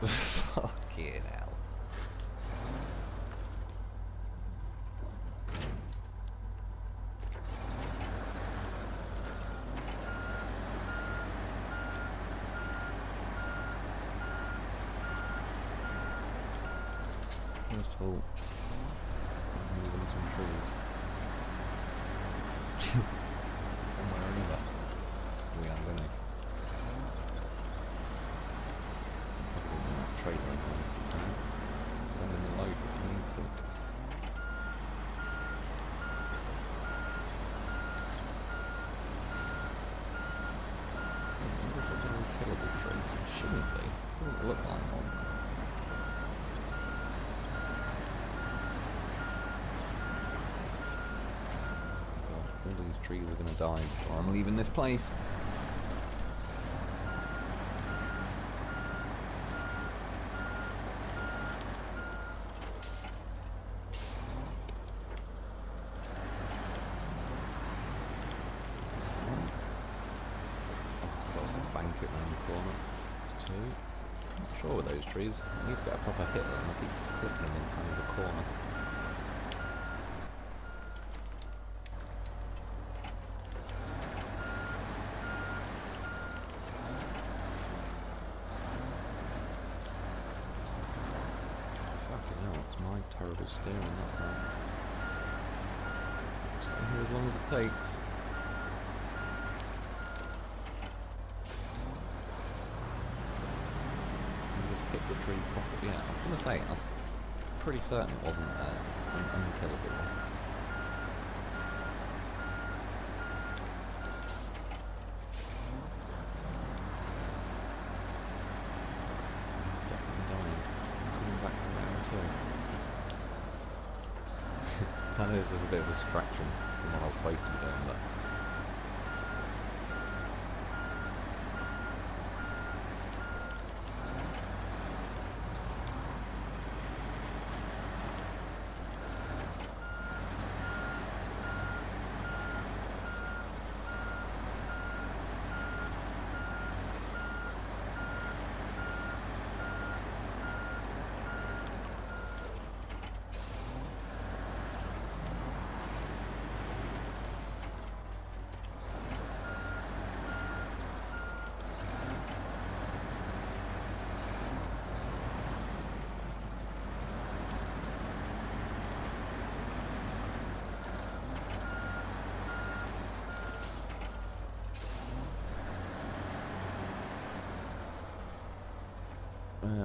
Fucking hell. First of all, I'm moving some trees. One way or another, we are going to trailer send in the load if you need to. gonna die before I'm leaving this place. Sure with those trees. I need to get a proper hit on them. I keep clicking them in kind of the corner. Fucking hell, it's my terrible steering that time. Stay here as long as it takes. The tree properly. Yeah, I was going to say, I'm pretty certain it wasn't an unkillable one. Definitely dying. I'm coming back from there too. I know this is a bit of a distraction from what I was supposed to be doing, but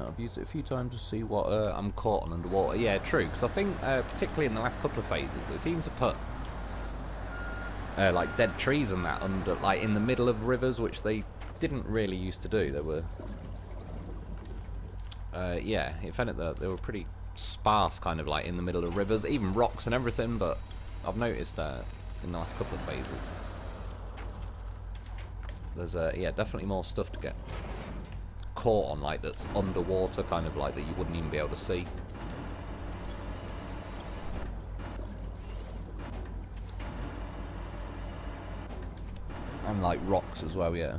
I've used it a few times to see what I'm caught on underwater. Yeah, true, because I think, particularly in the last couple of phases, they seem to put like dead trees and that under, like in the middle of rivers, which they didn't really used to do. They were, yeah, if anything, they were pretty sparse, kind of like in the middle of rivers, even rocks and everything. But I've noticed in the last couple of phases, there's yeah, definitely more stuff to get caught on, like that's underwater, kind of like that you wouldn't even be able to see. And like rocks as well, yeah.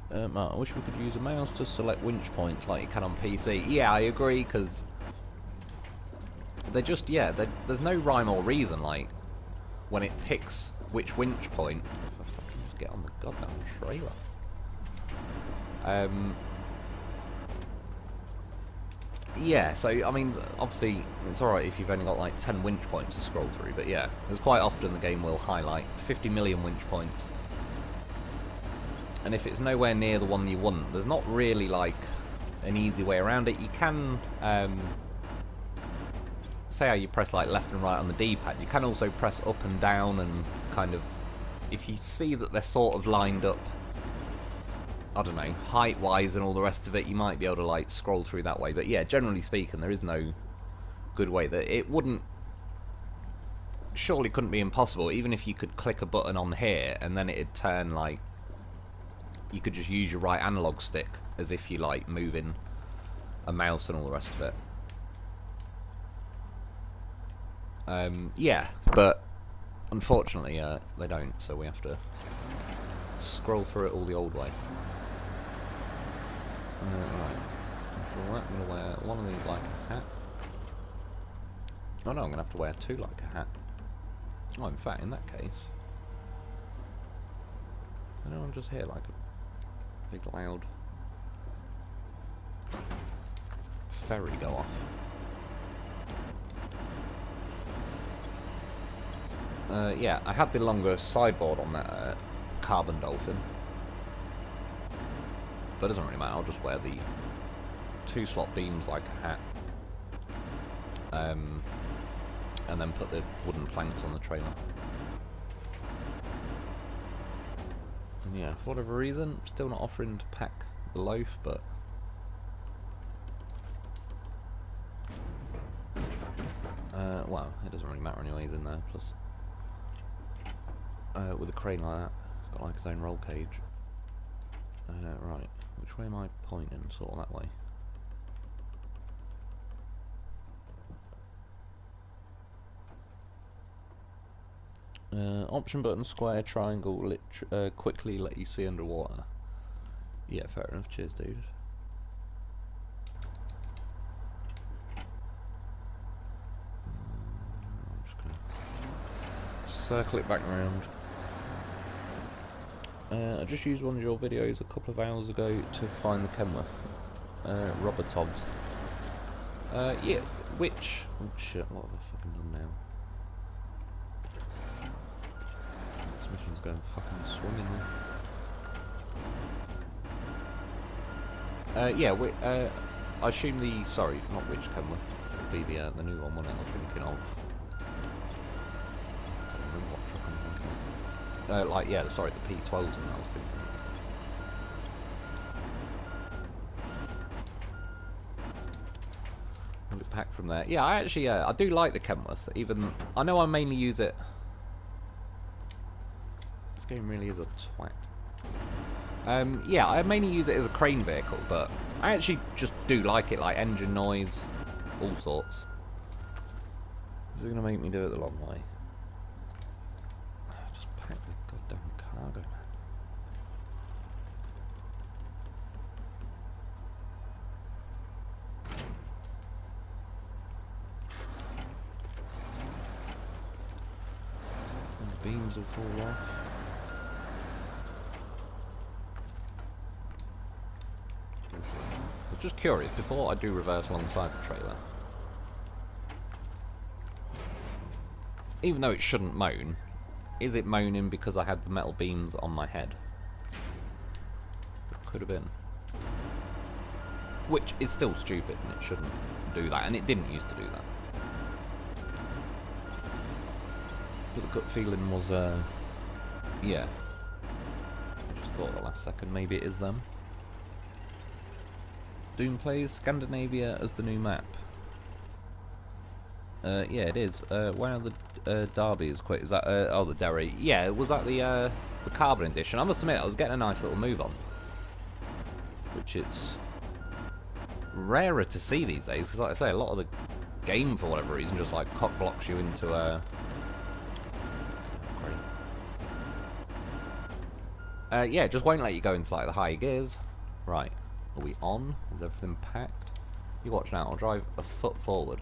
I wish we could use a mouse to select winch points like you can on PC. Yeah, I agree, because they're just, yeah, there's no rhyme or reason, like, when it picks which winch point. If I can just get on the goddamn trailer. Yeah, so, I mean, obviously, it's alright if you've only got, like, 10 winch points to scroll through, but yeah, there's quite often the game will highlight 50 million winch points. And if it's nowhere near the one you want, there's not really, like, an easy way around it. You can, say how you press, like, left and right on the D-pad, you can also press up and down and kind of, if you see that they're sort of lined up, I don't know, height-wise and all the rest of it, you might be able to, like, scroll through that way. But yeah, generally speaking, there is no good way. That it wouldn't, surely couldn't be impossible, even if you could click a button on here and then it'd turn, like, you could just use your right analog stick as if you, like, moving a mouse and all the rest of it. Yeah, but unfortunately, they don't, so we have to scroll through it all the old way. Right. For that, I'm going to wear one of these like a hat. Oh no, I'm going to have to wear two like a hat. Oh, in fact, in that case, I don't just hear like a big loud ferry go off. Yeah, I had the longer sideboard on that Carbon Dolphin. But it doesn't really matter, I'll just wear the 2-slot beams like a hat. And then put the wooden planks on the trailer. And yeah, for whatever reason, still not offering to pack the loaf, but well, it doesn't really matter anyways in there, plus with a crane like that. It's got like its own roll cage. Right, which way am I pointing? Sort of that way. Option button, square, triangle, quickly let you see underwater. Yeah, fair enough. Cheers, dude. I'm just gonna circle it back around. I just used one of your videos a couple of hours ago to find the Kenworth. Robotovs. Yeah, which... Oh shit, what have I fucking done now? This mission's going fucking swimmingly. Yeah, I assume the... Sorry, not which Kenworth. It would be the new one I was thinking of. I can't remember what truck I'm thinking of. Like, yeah, sorry, the P12s and I was thinking. Look back from there. Yeah, I actually, I do like the Kenworth. Even, I know I mainly use it. This game really is a twat. Yeah, I mainly use it as a crane vehicle, but I actually just do like it, like engine noise, all sorts. Is it going to make me do it the long way? Just pack the goddamn cargo, man. And the beams will fall off. I was just curious, before I do reverse alongside the trailer, even though it shouldn't moan, is it moaning because I had the metal beams on my head? It could have been. Which is still stupid and it shouldn't do that, and it didn't used to do that. But the gut feeling was, yeah. I just thought the last second maybe it is them. Doom plays Scandinavia as the new map. Yeah, it is. Wow, the Derby is quite. Is that? Oh, the Derry. Yeah, was that the Carbon edition? I must admit, I was getting a nice little move on, which it's rarer to see these days. Because, like I say, a lot of the game, for whatever reason, just like cock blocks you into a. Yeah, it just won't let you go into like the higher gears. Right. Are we on? Is everything packed? You watch now, I'll drive a foot forward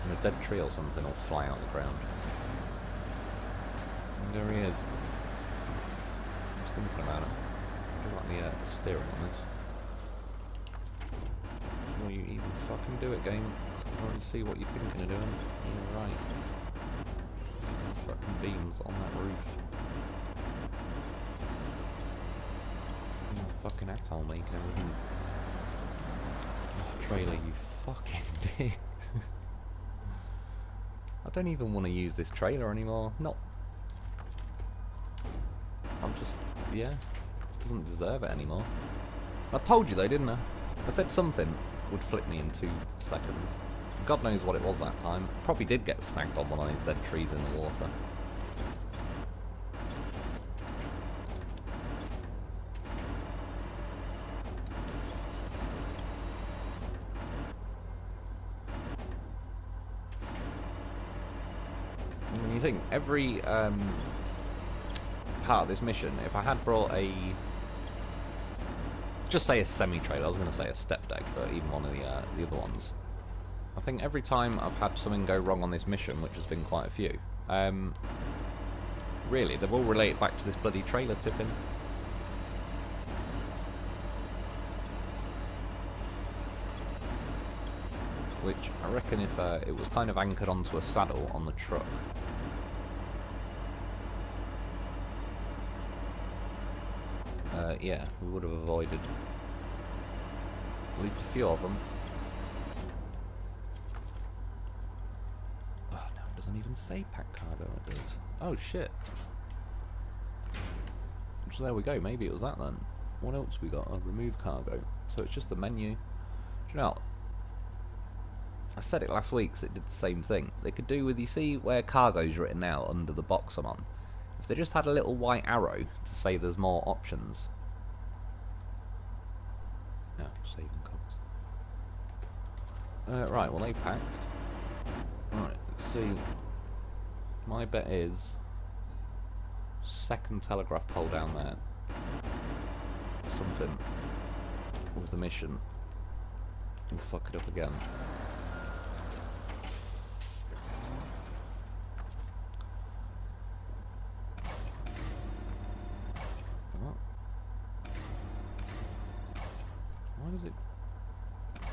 and a dead tree or something will fly out of the ground. And there he is. I'm just thinking about it. I do like the steering on this. Before you even fucking do it, game, I can already see what you're thinking of doing. You're right. Fucking beams on that roof. Fucking atoll maker everything. Oh, trailer, you fucking dick. I don't even want to use this trailer anymore. Not. I'm just. Yeah. Doesn't deserve it anymore. I told you though, didn't I? I said something would flip me in 2 seconds. God knows what it was that time. Probably did get snagged on one of these dead trees in the water. You think every part of this mission, if I had brought a, just say a semi-trailer, I was going to say a step deck, but even one of the other ones, I think every time I've had something go wrong on this mission, which has been quite a few, really, they've all related back to this bloody trailer tipping. Which I reckon if it was kind of anchored onto a saddle on the truck, yeah, we would have avoided at least a few of them. Oh no, it doesn't even say pack cargo, it does. Oh shit. So there we go, maybe it was that then. What else we got? Oh, remove cargo. So it's just the menu. Do you know, I said it last week, so it did the same thing. They could do with, you see where cargo's written out under the box I'm on? If they just had a little white arrow to say there's more options. Yeah, saving cogs. Right, well they packed. Right, let's see. My bet is second telegraph pole down there. Something with the mission. And fuck it up again. What? Why does it... I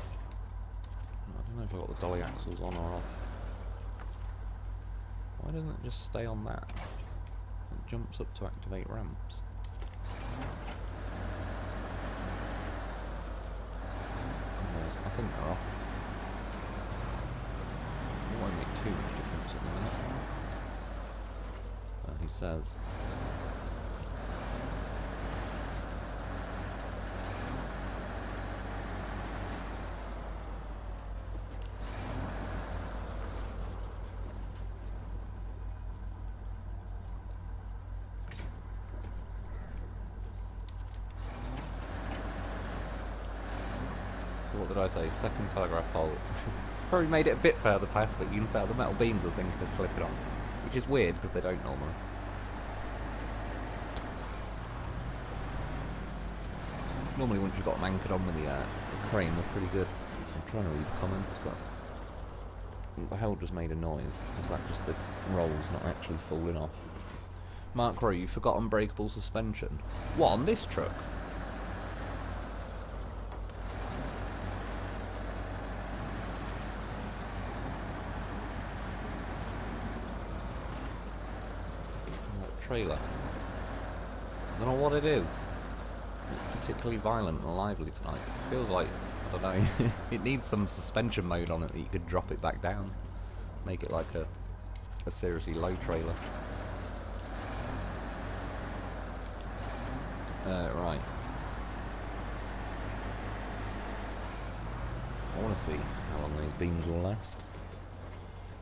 don't know if I've got the dolly axles on or off. Why doesn't it just stay on that? It jumps up to activate ramps. I think they're off. It won't make too much difference at the minute. He says. What did I say? Second telegraph pole. Probably made it a bit further past, but you can tell the metal beams I think are slipping on. Which is weird because they don't normally. Normally once you've got them anchored on with the crane they're pretty good. I'm trying to read the comments, but what the hell just made a noise? Is that just the rolls not actually falling off? Mark Rowe, you forgot unbreakable suspension. What, on this truck? Trailer. I don't know what it is. It's particularly violent and lively tonight. It feels like, I don't know, it needs some suspension mode on it that you could drop it back down. Make it like a seriously low trailer. Right. I want to see how long these beams will last.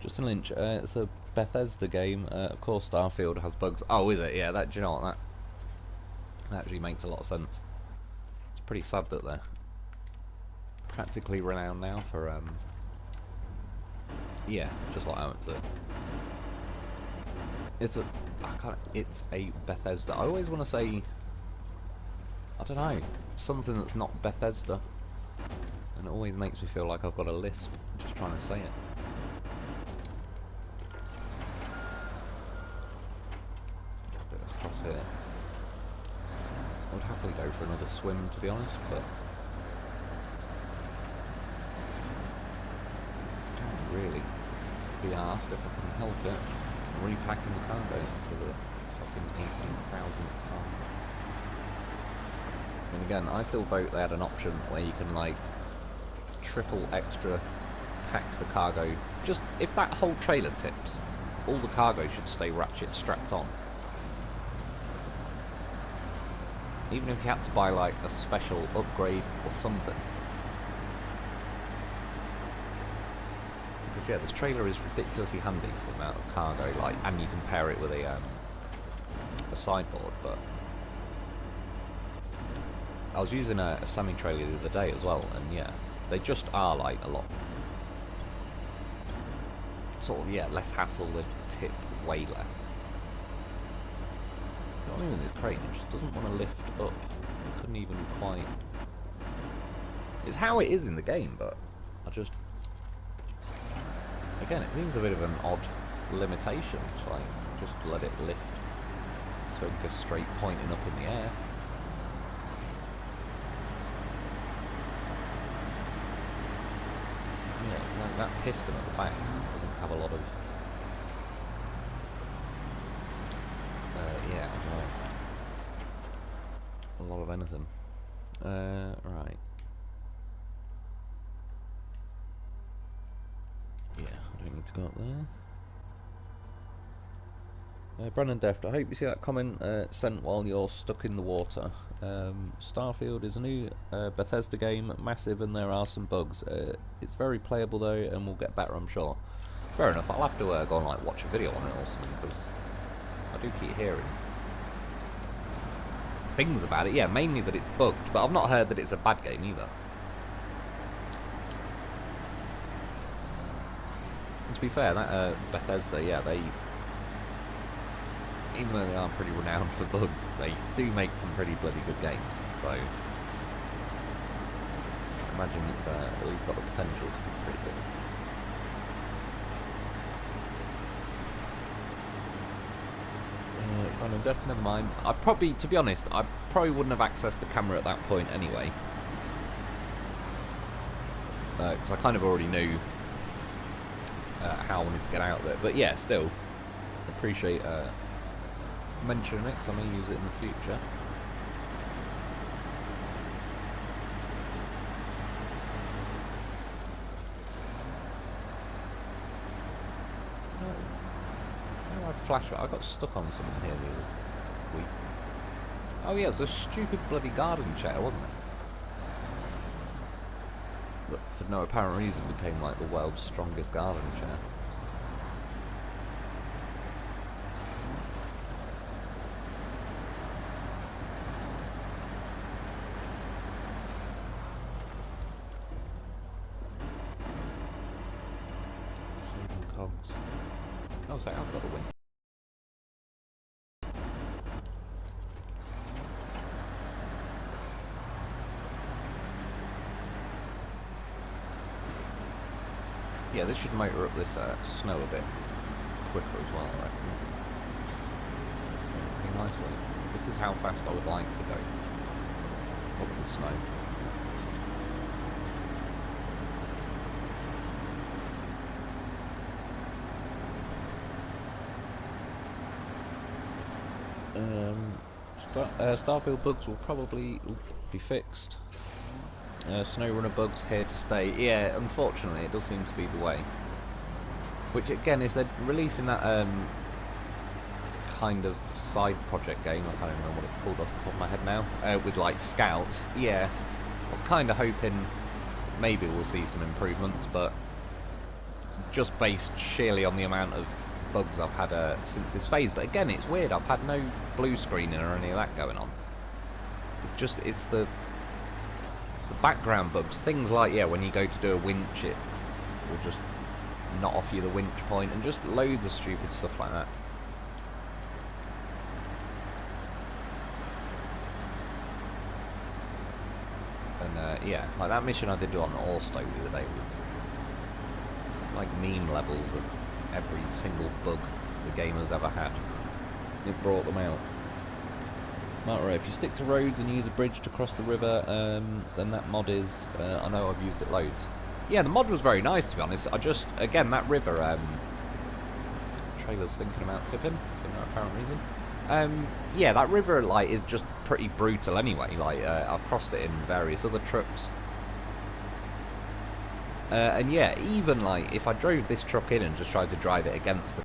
Justin Lynch, it's a Bethesda game. Of course Starfield has bugs. Oh, is it? Yeah, that, do you know what, that actually makes a lot of sense. It's pretty sad that they're practically renowned now for, yeah, just like how it's a Bethesda. I always want to say, I don't know, something that's not Bethesda. And it always makes me feel like I've got a lisp just trying to say it. Here. I would happily go for another swim, to be honest, but I can't really be asked if I can help it. I'm repacking the cargo for the fucking 18,000th time. And again, I still vote they had an option where you can like triple extra pack the cargo. Just if that whole trailer tips, all the cargo should stay ratchet strapped on. Even if you had to buy like a special upgrade or something. Because yeah, this trailer is ridiculously handy for the amount of cargo, like, and you can pair it with a sideboard, but I was using a semi-trailer the other day as well, and yeah, they just are like a lot sort of, yeah, less hassle, they tip way less. Not even this crane, it just doesn't want to lift up. I couldn't even quite... It's how it is in the game, but I just... Again, it seems a bit of an odd limitation to like, just let it lift so it goes straight pointing up in the air. Yeah, it's like that piston at the back doesn't have a lot of... yeah, a lot of anything. Right. Yeah, I don't need to go up there. Brandon Deft, I hope you see that comment sent while you're stuck in the water. Starfield is a new Bethesda game, massive, and there are some bugs. It's very playable though, and will get better, I'm sure. Fair enough, I'll have to go and like watch a video on it or something, because I do keep hearing things about it. Yeah, mainly that it's bugged, but I've not heard that it's a bad game either. And to be fair, that Bethesda, yeah, they, even though they are pretty renowned for bugs, they do make some pretty bloody good games. So I imagine it's at least got the potential to be pretty good. Never mind. I probably, to be honest, I probably wouldn't have accessed the camera at that point anyway, because I kind of already knew how I wanted to get out of it. But yeah, still appreciate mentioning it, because I may use it in the future. Flashback. I got stuck on something here the other week. Oh yeah, it was a stupid bloody garden chair, wasn't it? But for no apparent reason became like the world's strongest garden chair. Saving cogs. Oh, so I've got the win. Yeah, this should motor up this snow a bit quicker as well, I reckon. Pretty nicely. This is how fast I would like to go up the snow. Starfield bugs will probably be fixed. SnowRunner bugs here to stay. Yeah, unfortunately, it does seem to be the way. Which again, if they're releasing that kind of side project game, I can't even remember what it's called off the top of my head now, with like scouts. Yeah, I was kind of hoping maybe we'll see some improvements, but just based sheerly on the amount of bugs I've had since this phase. But again, it's weird. I've had no blue screening or any of that going on. It's the background bugs, things like, yeah, when you go to do a winch, it will just not offer you the winch point, and just loads of stupid stuff like that. And yeah, like that mission I did on Orsto the other day was like meme levels of every single bug the game has ever had. It brought them out. Right, if you stick to roads and use a bridge to cross the river, then that mod is, I know I've used it loads. Yeah, the mod was very nice, to be honest. I just, again, that river, trailer's thinking about tipping, for no apparent reason. Yeah, that river, like, is just pretty brutal anyway. Like, I've crossed it in various other trucks. And yeah, even, like, if I drove this truck in and just tried to drive it against the